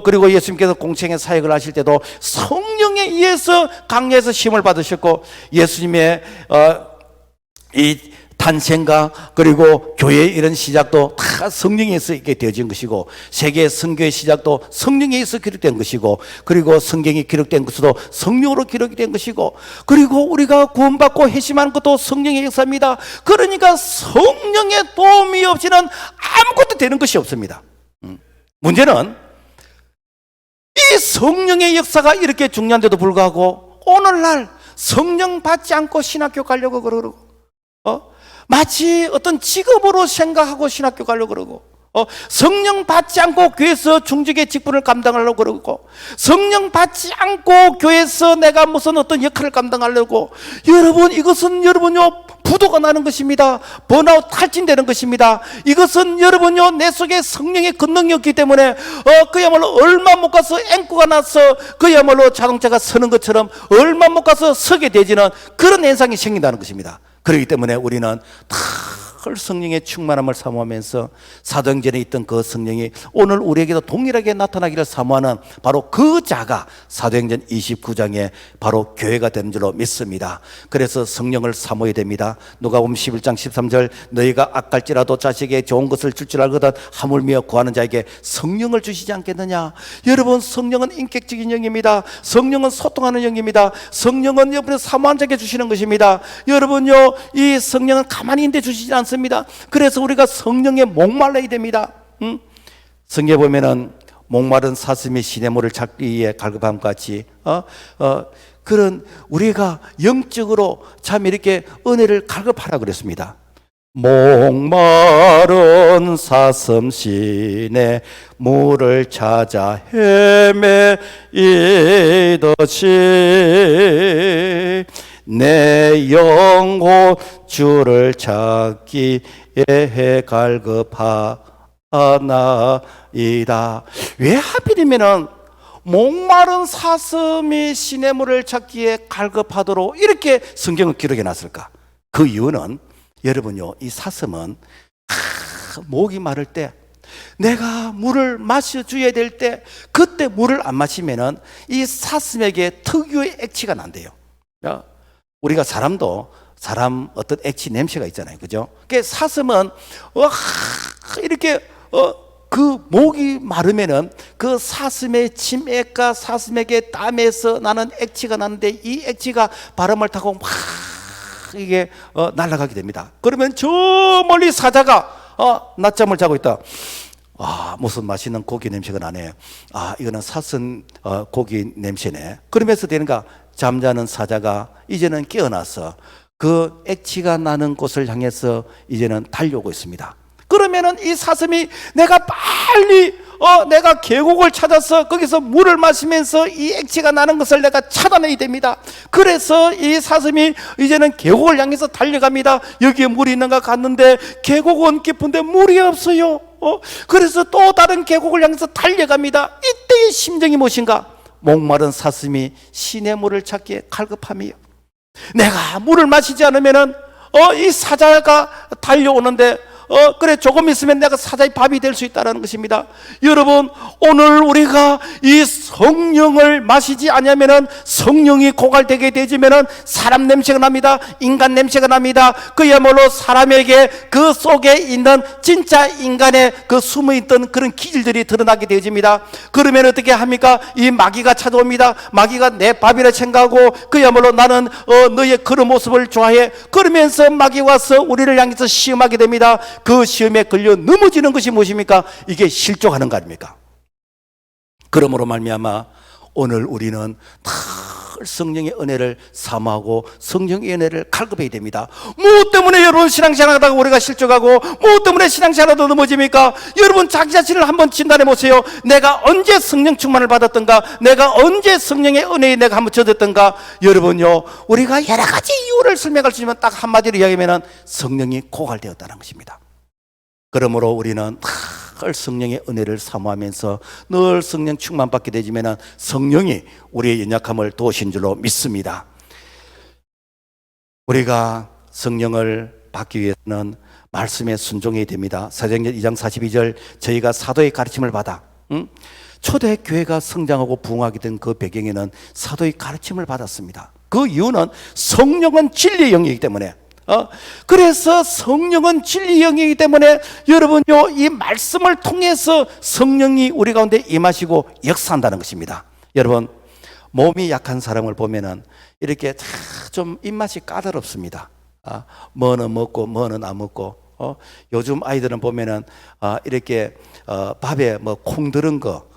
그리고 예수님께서 공생의 사역을 하실 때도 성령에 의해서 강야에서 시험을 받으셨고, 예수님의 이 탄생과 그리고 교회의 이런 시작도 다 성령에 의해서 있게 되어진 것이고, 세계 선교의 시작도 성령에 의해서 기록된 것이고, 그리고 성경이 기록된 것도 성령으로 기록이 된 것이고, 그리고 우리가 구원받고 회심하는 것도 성령의 역사입니다. 그러니까 성령의 도움이 없이는 아무것도 되는 것이 없습니다. 문제는 이 성령의 역사가 이렇게 중요한데도 불구하고 오늘날 성령 받지 않고 신학교 가려고 그러고, 마치 어떤 직업으로 생각하고 신학교 가려고 그러고, 성령 받지 않고 교회에서 중직의 직분을 감당하려고 그러고, 성령 받지 않고 교회에서 내가 무슨 어떤 역할을 감당하려고, 여러분, 이것은 여러분요 부도가 나는 것입니다. 번아웃 탈진되는 것입니다. 이것은 여러분요 내 속에 성령의 권능이 없기 때문에 그야말로 얼마 못 가서 앵꼬가 나서 그야말로 자동차가 서는 것처럼 얼마 못 가서 서게 되지는 그런 현상이 생긴다는 것입니다. 그렇기 때문에 우리는 다 성령의 충만함을 사모하면서 사도행전에 있던 그 성령이 오늘 우리에게도 동일하게 나타나기를 사모하는 바로 그 자가 사도행전 29장에 바로 교회가 되는 줄로 믿습니다. 그래서 성령을 사모해야 됩니다. 누가복음 11장 13절, 너희가 악할지라도 자식에게 좋은 것을 줄 줄 알거든 하물며 구하는 자에게 성령을 주시지 않겠느냐. 여러분, 성령은 인격적인 영입니다. 성령은 소통하는 영입니다. 성령은 여러분의 사모한 자에게 주시는 것입니다. 여러분요, 이 성령은 가만히 있는데 주시지 않습니다. 그래서 우리가 성령에 목말라야 됩니다. 성경에 보면은 목마른 사슴이 시냇물을 찾기 위해 갈급함 같이 그런 우리가 영적으로 참 이렇게 은혜를 갈급하라 그랬습니다. 목마른 사슴 시내 물을 찾아 헤매이듯이 내 영혼 주를 찾기에 갈급하라. 나이다. 왜 하필이면은 목마른 사슴이 시냇물을 찾기에 갈급하도록 이렇게 성경을 기록해 놨을까? 그 이유는 여러분요, 이 사슴은 목이 마를 때, 내가 물을 마셔줘야 될 때, 그때 물을 안 마시면은 이 사슴에게 특유의 액취가 난대요. 우리가 사람도 사람 어떤 액취 냄새가 있잖아요, 그죠? 그 사슴은 이렇게 그 목이 마르면은 그 사슴의 침액과 사슴에게 땀에서 나는 액취가 나는데, 이 액취가 바람을 타고 막 이게 날아가게 됩니다. 그러면 저 멀리 사자가 낮잠을 자고 있다. 무슨 맛있는 고기 냄새가 나네. 이거는 사슴 고기 냄새네. 그러면서 되는가? 잠자는 사자가 이제는 깨어나서 그 액취가 나는 곳을 향해서 이제는 달려오고 있습니다. 그러면은 이 사슴이 내가 빨리 내가 계곡을 찾아서 거기서 물을 마시면서 이 액취가 나는 것을 내가 차단해야 됩니다. 그래서 이 사슴이 이제는 계곡을 향해서 달려갑니다. 여기에 물이 있는가 갔는데 계곡은 깊은데 물이 없어요. 그래서 또 다른 계곡을 향해서 달려갑니다. 이때의 심정이 무엇인가? 목마른 사슴이 시냇물을 찾기에 갈급함이에요. 내가 물을 마시지 않으면은 이 사자가 달려오는데 그래 조금 있으면 내가 사자의 밥이 될 수 있다는 것입니다. 여러분, 오늘 우리가 이 성령을 마시지 않으면은 성령이 고갈되게 되지면은 사람 냄새가 납니다. 인간 냄새가 납니다. 그야말로 사람에게 그 속에 있는 진짜 인간의 그 숨어있던 그런 기질들이 드러나게 되어집니다. 그러면 어떻게 합니까? 이 마귀가 찾아옵니다. 마귀가 내 밥이라 생각하고 그야말로 나는 너의 그런 모습을 좋아해. 그러면서 마귀가 와서 우리를 향해서 시험하게 됩니다. 그 시험에 걸려 넘어지는 것이 무엇입니까? 이게 실족하는 거 아닙니까? 그러므로 말미암아 오늘 우리는 늘 성령의 은혜를 사모하고 성령의 은혜를 갈급해야 됩니다. 무엇 때문에 여러분 신앙생활하다가 우리가 실족하고 무엇 때문에 신앙생활하다 넘어집니까? 여러분 자기 자신을 한번 진단해 보세요. 내가 언제 성령 충만을 받았던가? 내가 언제 성령의 은혜에 내가 한번 젖었던가? 여러분요, 우리가 여러 가지 이유를 설명할 수 있지만 딱 한마디로 이야기하면 성령이 고갈되었다는 것입니다. 그러므로 우리는 늘 성령의 은혜를 사모하면서 늘 성령 충만받게 되지면 성령이 우리의 연약함을 도우신 줄로 믿습니다. 우리가 성령을 받기 위해서는 말씀에 순종해야 됩니다. 사도행전 2장 42절, 저희가 사도의 가르침을 받아 초대 교회가 성장하고 부흥하게 된 그 배경에는 사도의 가르침을 받았습니다. 그 이유는 성령은 진리의 영이기 때문에, 그래서 성령은 진리의 영이기 때문에 여러분요, 이 말씀을 통해서 성령이 우리 가운데 임하시고 역사한다는 것입니다. 여러분, 몸이 약한 사람을 보면은 이렇게 좀 입맛이 까다롭습니다. 뭐는 먹고 뭐는 안 먹고. 요즘 아이들은 보면은 이렇게 밥에 뭐 콩 들은 거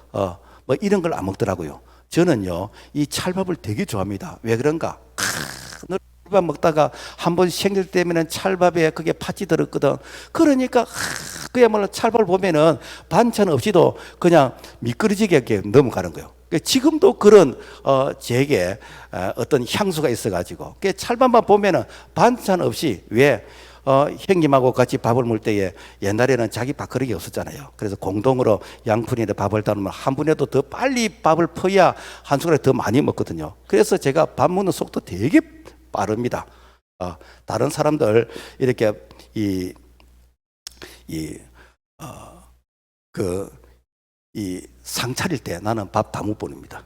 뭐 이런 걸 안 먹더라고요. 저는요, 이 찰밥을 되게 좋아합니다. 왜 그런가? 찰밥 먹다가 한번 생길 때면은 찰밥에 그게 팥이 들었거든. 그러니까 그야말로 찰밥을 보면은 반찬 없이도 그냥 미끄러지게 이렇게 넘어가는 거예요. 지금도 그런 제게 어떤 향수가 있어가지고 찰밥만 보면은 반찬 없이, 왜 형님하고 같이 밥을 먹을 때에 옛날에는 자기 밥그릇이 없었잖아요. 그래서 공동으로 양푼에 밥을 따르면 한 분이라도 더 빨리 밥을 퍼야 한 숟가락 더 많이 먹거든요. 그래서 제가 밥 먹는 속도 되게 빠릅니다. 다른 사람들 이렇게 상 차릴 때 나는 밥 다 못 보냅니다.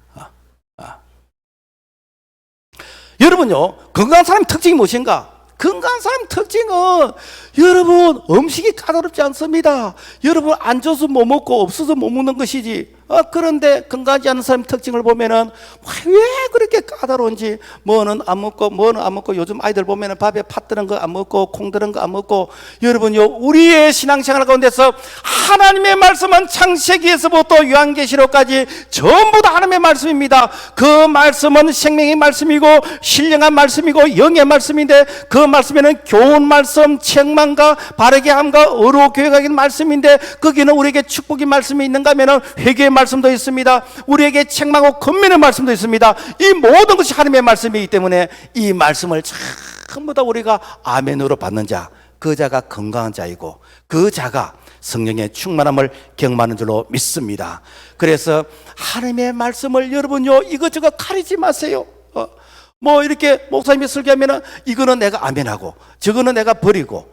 여러분요, 건강한 사람의 특징이 무엇인가? 건강한 사람 특징은 여러분 음식이 까다롭지 않습니다. 여러분 안 줘서 못 먹고 없어서 못 먹는 것이지. 그런데 건강하지 않은 사람의 특징을 보면은 왜 그렇게 까다로운지, 뭐는 안 먹고 뭐는 안 먹고, 요즘 아이들 보면은 밥에 팥 들은 거 안 먹고 콩 들은 거 안 먹고. 여러분요, 우리의 신앙생활 가운데서 하나님의 말씀은 창세기에서부터 요한계시록까지 전부 다 하나님의 말씀입니다. 그 말씀은 생명의 말씀이고 신령한 말씀이고 영의 말씀인데, 그 말씀에는 교훈 말씀, 책망과 바르게 함과 의로 교육하기 말씀인데, 거기는 우리에게 축복의 말씀이 있는가 하면은 회개의 말씀도 있습니다. 우리에게 책망하고 권면의 말씀도 있습니다. 이 모든 것이 하나님의 말씀이기 때문에 이 말씀을 전부 다 우리가 아멘으로 받는 자, 그 자가 건강한 자이고 그 자가 성령의 충만함을 경험하는 줄로 믿습니다. 그래서 하나님의 말씀을 여러분요 이것저것 가리지 마세요. 뭐 이렇게 목사님이 설교하면은 이거는 내가 아멘하고 저거는 내가 버리고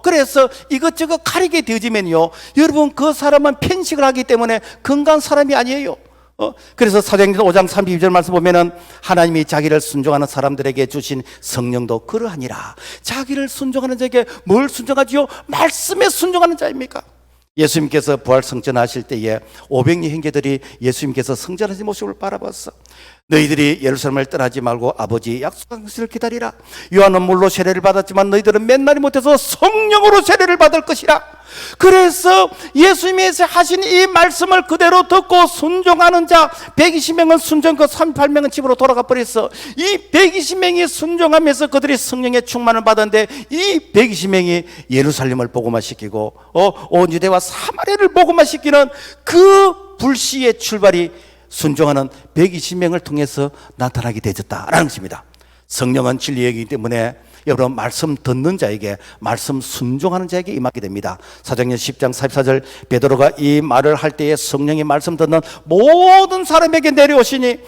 그래서 이것저것 가리게 되어지면요 여러분 그 사람은 편식을 하기 때문에 건강한 사람이 아니에요. 그래서 사도행전 5장 32절 말씀 보면은 하나님이 자기를 순종하는 사람들에게 주신 성령도 그러하니라. 자기를 순종하는 자에게 뭘 순종하지요? 말씀에 순종하는 자입니까? 예수님께서 부활 성전하실 때에 500리 형제들이 예수님께서 성전하신 모습을 바라봤어. 너희들이 예루살렘을 떠나지 말고 아버지 약속한 것을 기다리라. 요한은 물로 세례를 받았지만 너희들은 맨날이 못해서 성령으로 세례를 받을 것이라. 그래서 예수님이 하신 이 말씀을 그대로 듣고 순종하는 자 120명은 순종하고 38명은 집으로 돌아가 버렸어. 이 120명이 순종하면서 그들이 성령의 충만을 받았는데 이 120명이 예루살렘을 복음화 시키고 온 유대와 사마리아를 복음화 시키는 그 불시의 출발이 순종하는 120명을 통해서 나타나게 되었다라는 것입니다. 성령은 진리이기 때문에 여러분 말씀 듣는 자에게 말씀 순종하는 자에게 임하게 됩니다. 사도행전 10장 44절 베드로가 이 말을 할 때에 성령이 말씀 듣는 모든 사람에게 내려오시니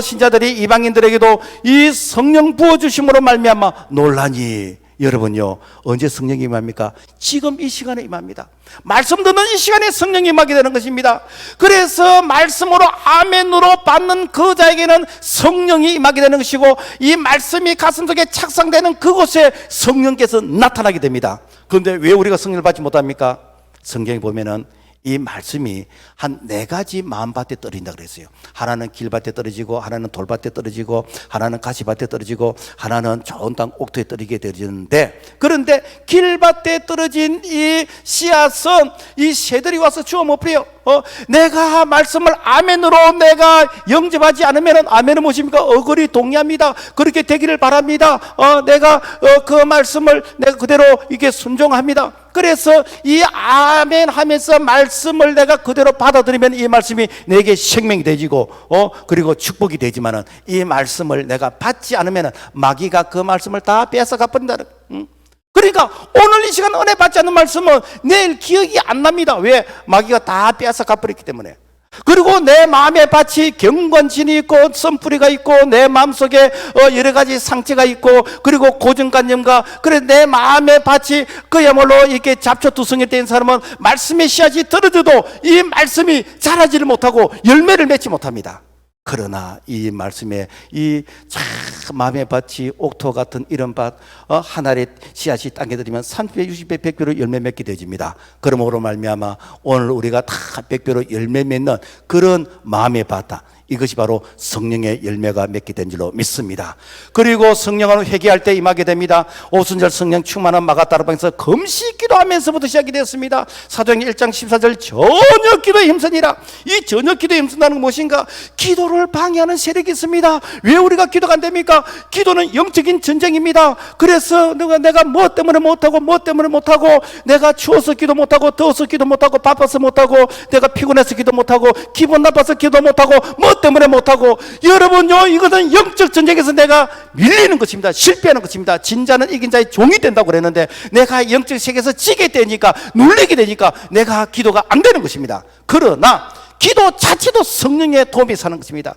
신자들이 이방인들에게도 이 성령 부어주심으로 말미암아 놀라니. 여러분요 언제 성령이 임합니까? 지금 이 시간에 임합니다. 말씀 듣는 이 시간에 성령이 임하게 되는 것입니다. 그래서 말씀으로 아멘으로 받는 그 자에게는 성령이 임하게 되는 것이고 이 말씀이 가슴속에 착상되는 그곳에 성령께서 나타나게 됩니다. 그런데 왜 우리가 성령을 받지 못합니까? 성경에 보면은 이 말씀이 한 4가지 마음밭에 떨어진다 그랬어요. 하나는 길밭에 떨어지고 하나는 돌밭에 떨어지고 하나는 가시밭에 떨어지고 하나는 좋은 땅 옥토에 떨어지게 되어지는데 그런데 길밭에 떨어진 이 씨앗은 이 새들이 와서 주워 못 버려요. 내가 말씀을 아멘으로 내가 영접하지 않으면 아멘은 무엇입니까? 어거리 동의합니다. 그렇게 되기를 바랍니다. 내가 그 말씀을 내가 그대로 이게 순종합니다. 그래서 이 아멘 하면서 말씀을 내가 그대로 받아들이면 이 말씀이 내게 생명이 되지고 그리고 축복이 되지만은 이 말씀을 내가 받지 않으면 마귀가 그 말씀을 다 뺏어가 버린다는. 그러니까 오늘 이 시간 은혜 받지 않는 말씀은 내일 기억이 안 납니다. 왜? 마귀가 다 뺏어가 버렸기 때문에. 그리고 내 마음의 밭이 경건진이 있고 선뿌리가 있고 내 마음속에 여러 가지 상처가 있고 그리고 고정관념과 그래 내 마음의 밭이 그야말로 이렇게 잡초투성이 된 사람은 말씀의 씨앗이 떨어져도 이 말씀이 자라지를 못하고 열매를 맺지 못합니다. 그러나 이 말씀에 이 참 마음의 밭이 옥토 같은 이런 밭 하나의 씨앗이 땅에 들이면 30배, 60배, 100배로 열매 맺게 되집니다. 그러므로 말미암아 오늘 우리가 다 100배로 열매 맺는 그런 마음의 밭다. 이것이 바로 성령의 열매가 맺게 된 줄로 믿습니다. 그리고 성령을 회개할 때 임하게 됩니다. 오순절 성령 충만한 마가다락방에서 금식 기도하면서부터 시작이 되었습니다. 사도행전 1장 14절 저녁 기도에 힘쓰니라. 이 저녁 기도에 힘쓴다는 건 무엇인가? 기도를 방해하는 세력이 있습니다. 왜 우리가 기도가 안 됩니까? 기도는 영적인 전쟁입니다. 그래서 내가 뭐 때문에 못하고 내가 추워서 기도 못하고 더워서 기도 못하고 바빠서 못하고 내가 피곤해서 기도 못하고 기분 나빠서 기도 못하고 뭐 때문에 못하고 여러분요 이것은 영적 전쟁에서 내가 밀리는 것입니다. 실패하는 것입니다. 진자는 이긴 자의 종이 된다고 그랬는데 내가 영적 세계에서 지게 되니까 눌리게 되니까 내가 기도가 안 되는 것입니다. 그러나 기도 자체도 성령의 도움이 사는 것입니다.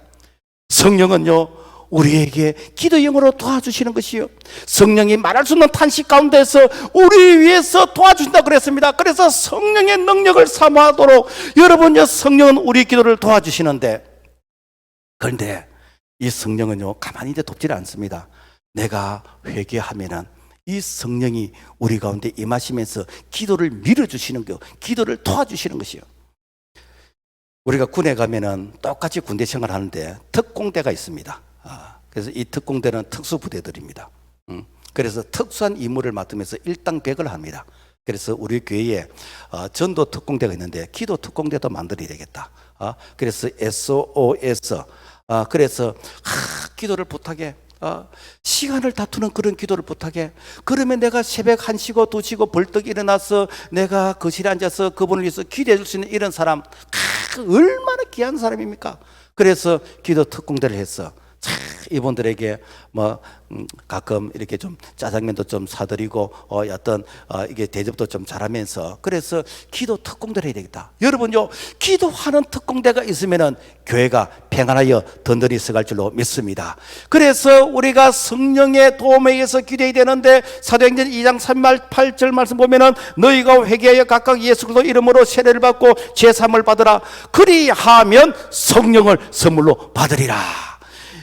성령은요 우리에게 기도 영으로 도와주시는 것이요 성령이 말할 수 없는 탄식 가운데서 우리 위해서 도와주신다고 그랬습니다. 그래서 성령의 능력을 사모하도록 여러분요 성령은 우리 기도를 도와주시는데 그런데 이 성령은요 가만히 이제 돕지를 않습니다. 내가 회개하면은 이 성령이 우리 가운데 임하시면서 기도를 밀어주시는 거, 기도를 도와주시는 것이요. 우리가 군에 가면은 똑같이 군대 생활하는데 특공대가 있습니다. 그래서 이 특공대는 특수부대들입니다. 그래서 특수한 임무를 맡으면서 일당백을 합니다. 그래서 우리 교회에 전도 특공대가 있는데 기도 특공대도 만들어야 되겠다. 그래서 SOS 그래서 기도를 부탁해. 시간을 다투는 그런 기도를 부탁해. 그러면 내가 새벽 1시고 2시고 벌떡 일어나서 내가 거실에 앉아서 그분을 위해서 기도해 줄 수 있는 이런 사람 얼마나 귀한 사람입니까? 그래서 기도 특공대를 했어. 이분들에게 뭐 가끔 이렇게 좀 짜장면도 좀 사드리고 이게 대접도 좀 잘하면서, 그래서 기도 특공대를 해야 되겠다. 여러분요, 기도하는 특공대가 있으면은 교회가 평안하여 든든히 서갈 줄로 믿습니다. 그래서 우리가 성령의 도움에 의해서 기도해야 되는데, 사도행전 2장 3-8절 말씀 보면은 너희가 회개하여 각각 예수 그리스도 이름으로 세례를 받고 제사함을 받으라. 그리하면 성령을 선물로 받으리라.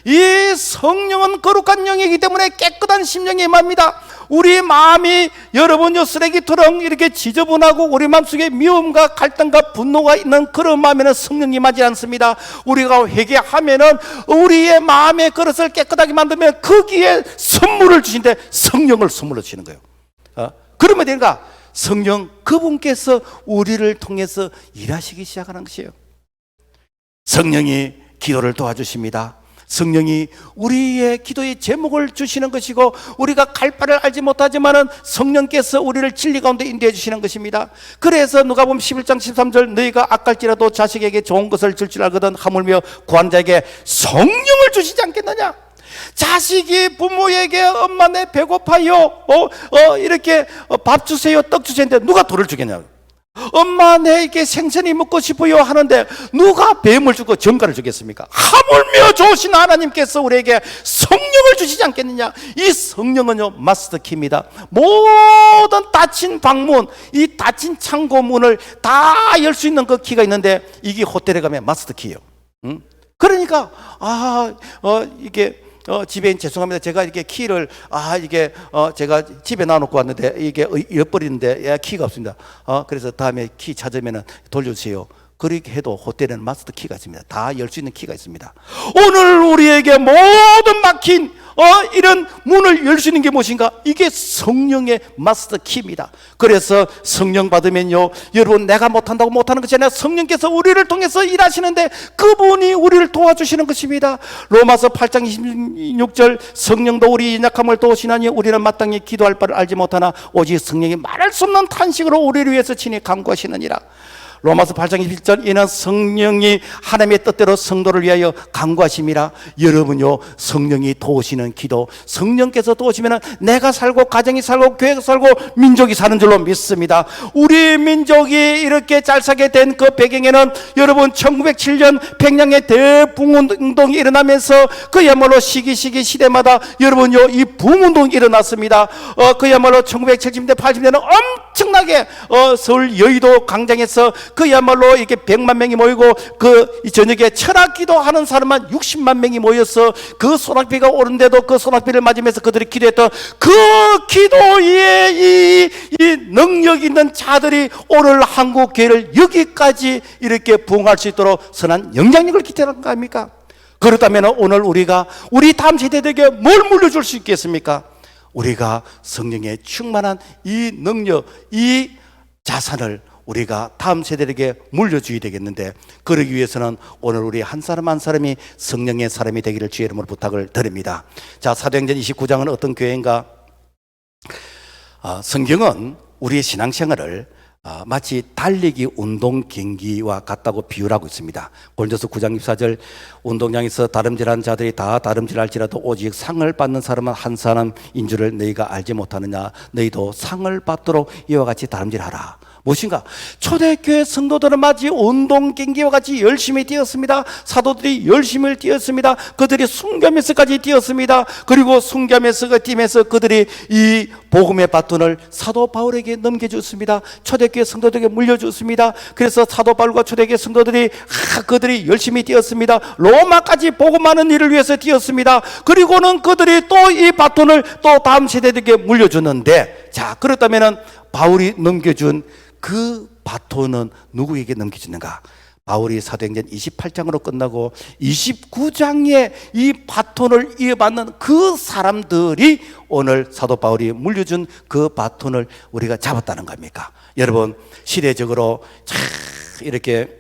이 성령은 거룩한 영이기 때문에 깨끗한 심령이 임합니다. 우리 마음이 여러분요 쓰레기처럼 이렇게 지저분하고 우리 마음속에 미움과 갈등과 분노가 있는 그런 마음에는 성령이 임하지 않습니다. 우리가 회개하면은 우리의 마음의 그릇을 깨끗하게 만들면 거기에 선물을 주신데, 성령을 선물로 주시는 거예요. 그러면 되는가? 성령 그분께서 우리를 통해서 일하시기 시작하는 것이에요. 성령이 기도를 도와주십니다. 성령이 우리의 기도의 제목을 주시는 것이고, 우리가 갈 바를 알지 못하지만은 성령께서 우리를 진리 가운데 인도해 주시는 것입니다. 그래서 누가복음 11장 13절 너희가 악할지라도 자식에게 좋은 것을 줄 줄 알거든 하물며 구하는 자에게 성령을 주시지 않겠느냐. 자식이 부모에게 엄마 내 배고파요, 이렇게 밥 주세요, 떡 주세요 했는데 누가 돌을 주겠냐고. 엄마 내게 생선이 먹고 싶어요 하는데 누가 뱀을 주고 정갈을 주겠습니까? 하물며 좋으신 하나님께서 우리에게 성령을 주시지 않겠느냐. 이 성령은요 마스터키입니다. 모든 닫힌 방문, 이 닫힌 창고 문을 다 열 수 있는 그 키가 있는데, 이게 호텔에 가면 마스터키예요. 그러니까 이게 집에, 죄송합니다, 제가 이렇게 키를 제가 집에 놔놓고 왔는데 이게 잃어버리는데 키가 없습니다. 그래서 다음에 키 찾으면 돌려주세요. 그렇게 해도 호텔에는 마스터 키가 있습니다. 다 열 수 있는 키가 있습니다. 오늘 우리에게 모든 막힌 이런 문을 열 수 있는 게 무엇인가? 이게 성령의 마스터 키입니다. 그래서 성령 받으면요, 여러분 내가 못한다고 못하는 것이 아니라 성령께서 우리를 통해서 일하시는데 그분이 우리를 도와주시는 것입니다. 로마서 8장 26절 성령도 우리 약함을 도우시나니 우리는 마땅히 기도할 바를 알지 못하나 오직 성령이 말할 수 없는 탄식으로 우리를 위해서 친히 간구하시느니라. 로마서 8장 21절 이는 성령이 하나님의 뜻대로 성도를 위하여 간구하심이라. 여러분요, 성령이 도우시는 기도, 성령께서 도우시면 내가 살고 가정이 살고 교회가 살고 민족이 사는 줄로 믿습니다. 우리 민족이 이렇게 잘 살게 된 그 배경에는 여러분 1907년 평양의 대붕운동이 일어나면서 그야말로 시기 시대마다 여러분요 이 붕운동이 일어났습니다. 그야말로 1970년대 80년대는 엄청나게 서울 여의도 광장에서 그야말로 이렇게 100만 명이 모이고 그 저녁에 철학기도 하는 사람만 60만 명이 모여서 그 소낙비가 오는데도 그 소낙비를 맞으면서 그들이 기도했던 그 기도의 이 능력 있는 자들이 오늘 한국 교회를 여기까지 이렇게 부흥할 수 있도록 선한 영향력을 끼치는 거 아닙니까? 그렇다면 오늘 우리가 우리 다음 세대들에게 뭘 물려줄 수 있겠습니까? 우리가 성령의 충만한 이 능력, 이 자산을 우리가 다음 세대에게 물려줘야 되겠는데, 그러기 위해서는 오늘 우리 한 사람 한 사람이 성령의 사람이 되기를 주의 이름으로 부탁을 드립니다. 자, 사도행전 29장은 어떤 교회인가? 성경은 우리의 신앙생활을 마치 달리기 운동 경기와 같다고 비유하고 있습니다. 고린도서 9장 24절 운동장에서 다름질하는 자들이 다 다름질할지라도 오직 상을 받는 사람은 한 사람인 줄을 너희가 알지 못하느냐. 너희도 상을 받도록 이와 같이 다름질하라. 무엇인가? 초대교회 성도들은 마치 운동 경기와 같이 열심히 뛰었습니다. 사도들이 열심히 뛰었습니다. 그들이 순교하면서까지 뛰었습니다. 그리고 순교하면서 뛰면서 그들이 이 복음의 바톤을 사도 바울에게 넘겨줬습니다. 초대교회 성도들에게 물려줬습니다. 그래서 사도 바울과 초대교회 성도들이 그들이 열심히 뛰었습니다. 로마까지 복음하는 일을 위해서 뛰었습니다. 그리고는 그들이 또 이 바톤을 또 다음 세대들에게 물려줬는데, 자, 그렇다면은 바울이 넘겨준 그 바톤은 누구에게 넘겨주는가? 바울이 사도행전 28장으로 끝나고 29장에 이 바톤을 이어받는 그 사람들이 오늘 사도 바울이 물려준 그 바톤을 우리가 잡았다는 겁니까? 여러분, 시대적으로 참 이렇게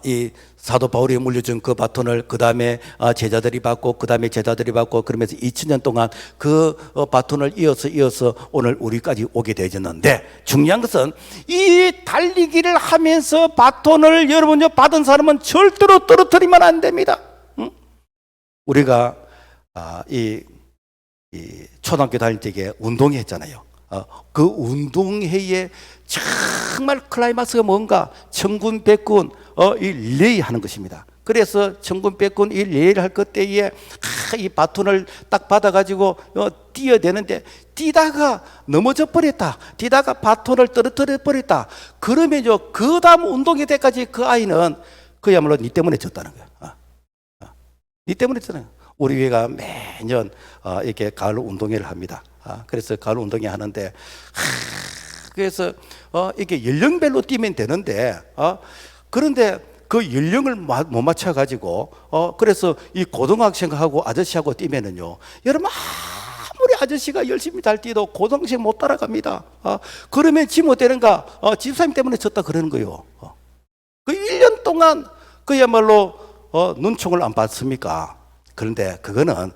이 사도 바울이 물려준 그 바톤을 그 다음에 제자들이 받고 그 다음에 제자들이 받고 그러면서 2000년 동안 그 바톤을 이어서 오늘 우리까지 오게 되었는데, 중요한 것은 이 달리기를 하면서 바톤을 여러분요 받은 사람은 절대로 떨어뜨리면 안 됩니다. 우리가 이 초등학교 다닐 때에 운동회 했잖아요. 그 운동회에 정말 클라이막스가 뭔가 천군 백군 이 릴레이 하는 것입니다. 그래서 천군 백군 이 릴레이를 할 그때에 이 바톤을 딱 받아가지고 뛰어대는데 뛰다가 넘어져 버렸다. 뛰다가 바톤을 떨어뜨려 버렸다. 그러면요 그 다음 운동회 때까지 그 아이는 그야말로 니 때문에 졌다는 거야. 니 때문에 졌다는 거야. 우리 교회가 매년 이렇게 가을 운동회를 합니다. 그래서 가을 운동회 하는데 그래서 이게 연령별로 뛰면 되는데 그런데 그 연령을 못 맞춰 가지고 그래서 이 고등학생하고 아저씨하고 뛰면은요 여러분 아무리 아저씨가 열심히 잘 뛰어도 고등학생 못 따라갑니다. 그러면 지 못되는가 집사님 때문에 졌다 그러는 거예요. 그 1년 동안 그야말로 눈총을 안 받습니까? 그런데 그거는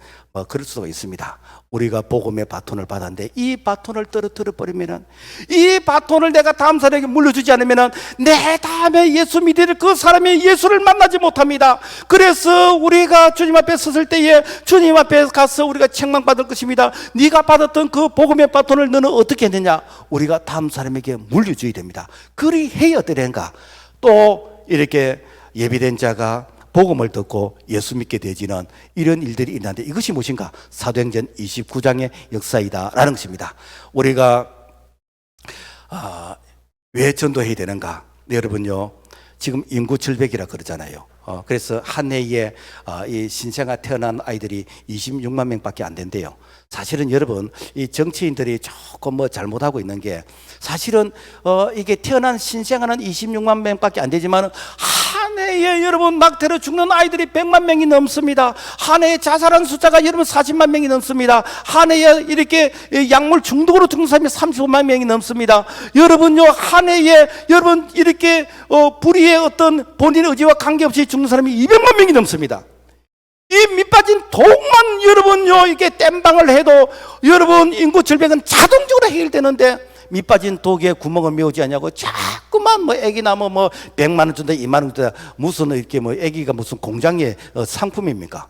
그럴 수도 있습니다. 우리가 복음의 바톤을 받았는데 이 바톤을 떨어뜨려 버리면은 이 바톤을 내가 다음 사람에게 물려주지 않으면은 내 다음에 예수 믿을 그 사람이 예수를 만나지 못합니다. 그래서 우리가 주님 앞에 섰을 때에 주님 앞에 가서 우리가 책망받을 것입니다. 네가 받았던 그 복음의 바톤을 너는 어떻게 했느냐? 우리가 다음 사람에게 물려줘야 됩니다. 그리 해야 되는가? 또 이렇게 예비된 자가 복음을 듣고 예수 믿게 되지는 이런 일들이 있는데 이것이 무엇인가? 사도행전 29장의 역사이다라는 것입니다. 우리가 왜 전도해야 되는가? 네, 여러분요 지금 인구 절벽이라 그러잖아요. 그래서 한 해에 이 신생아 태어난 아이들이 26만 명밖에 안 된대요. 사실은 여러분 이 정치인들이 조금 잘못하고 있는 게 사실은 이게 태어난 신생아는 26만 명밖에 안 되지만 한 해에 여러분 낙태로 죽는 아이들이 100만 명이 넘습니다. 한 해에 자살한 숫자가 여러분 40만 명이 넘습니다. 한 해에 이렇게 약물 중독으로 죽는 사람이 35만 명이 넘습니다. 여러분요 한 해에 여러분 이렇게 불의의 어떤 본인의 의지와 관계없이 죽는 사람이 200만 명이 넘습니다. 이 밑빠진 독만 여러분요 이게 땜방을 해도 여러분 인구 절벽은 자동적으로 해결되는데 밑빠진 독에 구멍을 메우지 않냐고 자꾸만 애기 나면 100만 원 준다 2만 원 준다 무슨 이렇게 애기가 무슨 공장의 상품입니까?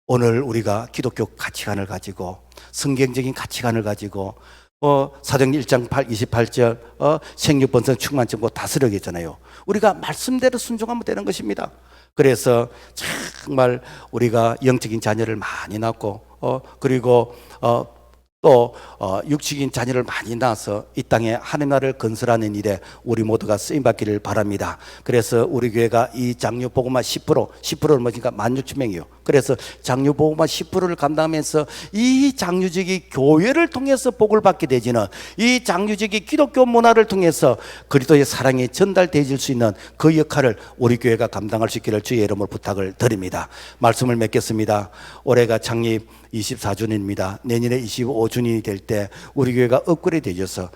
오늘 우리가 기독교 가치관을 가지고 성경적인 가치관을 가지고 사도행전 1장 28절 생육번성 충만증고 다스려야 했잖아요. 우리가 말씀대로 순종하면 되는 것입니다. 그래서 정말 우리가 영적인 자녀를 많이 낳고 그리고 또 육적인 자녀를 많이 낳아서 이 땅에 하나님 나라를 건설하는 일에 우리 모두가 쓰임받기를 바랍니다. 그래서 우리 교회가 이 장로복음화 10%를 뭐니까 16,000명이요. 그래서 장로복음화 10%를 감당하면서 이 장로직이 교회를 통해서 복을 받게 되지는 이 장로직이 기독교 문화를 통해서 그리스도의 사랑이 전달되어질 수 있는 그 역할을 우리 교회가 감당할 수 있기를 주의 이름으로 부탁을 드립니다. 말씀을 맺겠습니다. 올해가 창립 24주년입니다. 내년에 25주년이 될 때 우리 교회가 업그레이드 되어서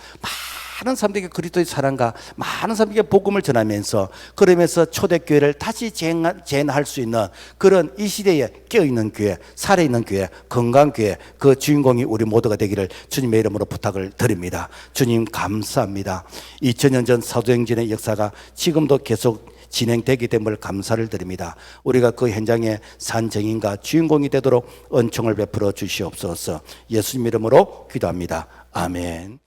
많은 사람들에게 그리스도의 사랑과 많은 사람들에게 복음을 전하면서 그러면서 초대교회를 다시 재현할 수 있는 그런 이 시대에 깨어있는 교회, 살아있는 교회, 건강한 교회 그 주인공이 우리 모두가 되기를 주님의 이름으로 부탁을 드립니다. 주님 감사합니다. 2000년 전 사도행전의 역사가 지금도 계속 진행되기 때문에 감사를 드립니다. 우리가 그 현장에 산 증인과 주인공이 되도록 은총을 베풀어 주시옵소서. 예수님 이름으로 기도합니다. 아멘.